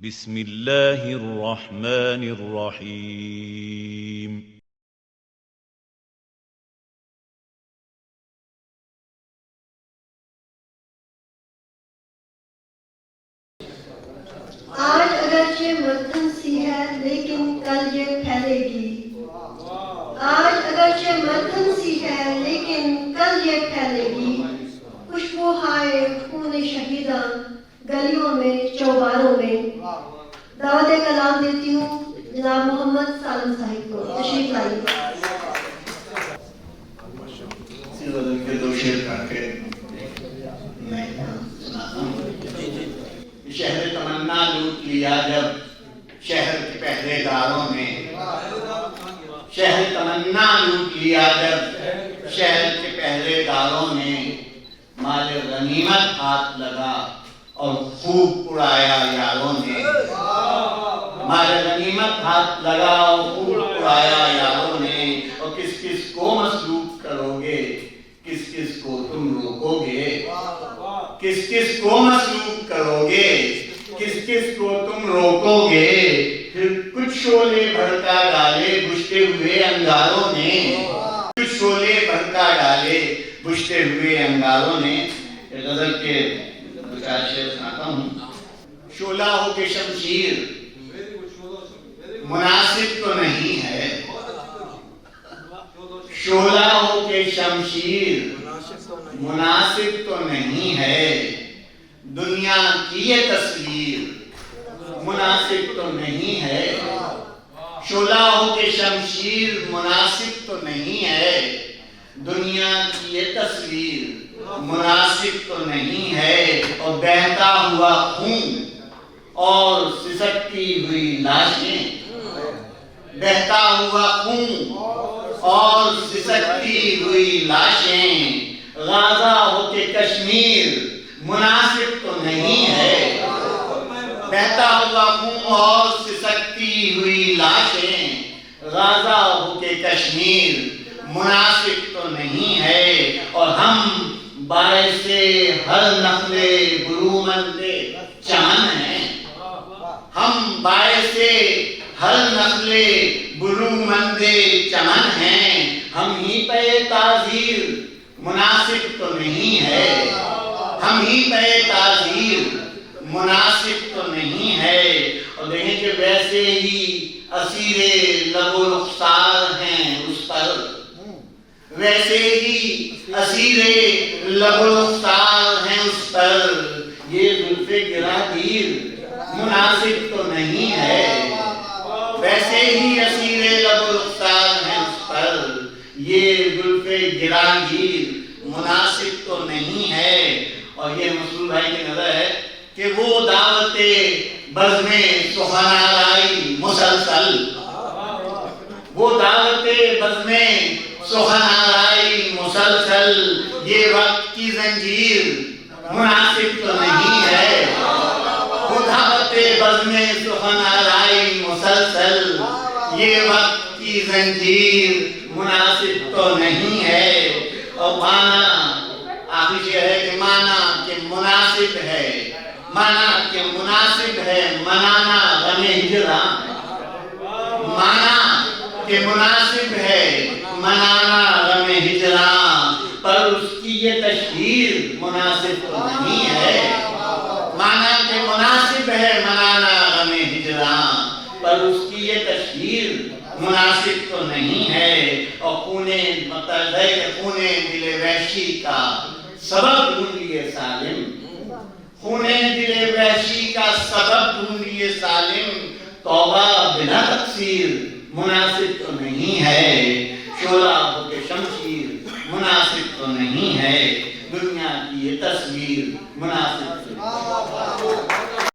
بسم اللہ الرحمن الرحیم۔ آج اگرچہ مدھم سی ہے لیکن کل یہ پھیلے گی۔ آج اگرچہ مدھم سی ہے لیکن کل یہ پھیلے گی۔ خوشبو ہائے خون شہیداں گلیوں میں چوباروں میں۔ دعوت کلام دیتی ہوں جناب محمد سالم صاحب کو، تشریف لائیے۔ کے دو شعر کر کے میں سناتا ہوں۔ شہر تمنا لوٹ لیا جب شہر کے پہرے داروں نے، شہر تمنا لوٹ لیا جب شہر کے پہرے داروں نے، مال غنیمت ہاتھ لگا اور خوب اڑایا یاروں نے، مال غنیمت ہاتھ لگا اور خوب اڑایا یاروں نے۔ اور کس کس کو مسلوب کرو گے، کس کس کو تم روکو گے، کس کس کو مسلوب کرو گے، کس کس کو تم روکو گے۔ پھر کچھ شعلے بھڑکا ڈالے بجھتے ہوئے انگاروں نے، کچھ شعلے بھڑکا ڈالے بجھتے ہوئے انگاروں نے۔ غزل کے دو چار شعر سناتا ہوں۔ شعلہ ہو کے شمشیر مناسب تو نہیں ہے، شعلہ ہو کے شمشیر مناسب تو نہیں ہے، دنیا کی یہ تصویر مناسب تو نہیں ہے۔ شعلہ ہو کے شمشیر مناسب تو نہیں ہے، دنیا کی یہ تصویر مناسب تو نہیں ہے۔ اور بہتا ہوا خون اور سسکتی ہوئی لاشیں، بہتا ہوا خون اور سسکتی ہوئی لاشیں، غازہ ہو کے کشمیر مناسب تو نہیں ہے، بہتا ہوا خون اور سسکتی ہوئی لاشیں، غازہ ہو کے کشمیر مناسب تو نہیں ہے۔ اور ہم باعث ہر نخل برومند چمن ہیں، ہم باعث ہر نخل برومند چمن ہیں، ہم ہی پہ تعزیر مناسب تو نہیں ہے، ہم ہی پہ تعزیر مناسب تو نہیں ہے۔ اور دیکھیں کہ ویسے ہی اسیر لب و رخسار ہیں اس پر، ویسے ہی اسیر لب و رخسار ہیں اس پر، یہ زلف گراگیر مناسب تو نہیں ہے، ویسے ہی اسیر لب و رخسار ہیں اس پر، یہ زلف گراگیر مناسب تو نہیں ہے۔ اور یہ مسعود بھائی کی نظر ہے کہ وہ دعوت بزم سخن آرائی مسلسل، وہ دعوت بزم سخن آرائی مسلسل، یہ وقت کی زنجیر مناسب تو نہیں ہے، وہ دعوت بزم سخن آرائی مسلسل، یہ وقت کی زنجیر مناسب تو نہیں ہے۔ اور مانا آخری شعر ہے کہ مانا کہ مناسب ہے، مانا کہ مناسب ہے منانا غم ہجراں، مانا کہ مناسب ہے منانا غم ہجراں، پر اس کی یہ تشہیر مناسب تو نہیں ہے، مانا کہ مناسب ہے منانا غم ہجراں، پر اس کی یہ تشہیر مناسب تو نہیں ہے۔ اور خونے مطلب ہے کہ خونے دل وحشی کا سبب ڈھونڈیے سالم، خونے دل وحشی کا سبب ڈھونڈیے سالم، توبہ بلا تقصیر مناسب تو نہیں ہے، شعلہ ہو کے شمشیر مناسب تو نہیں ہے، دنیا کی یہ تصویر مناسب تو نہیں ہے۔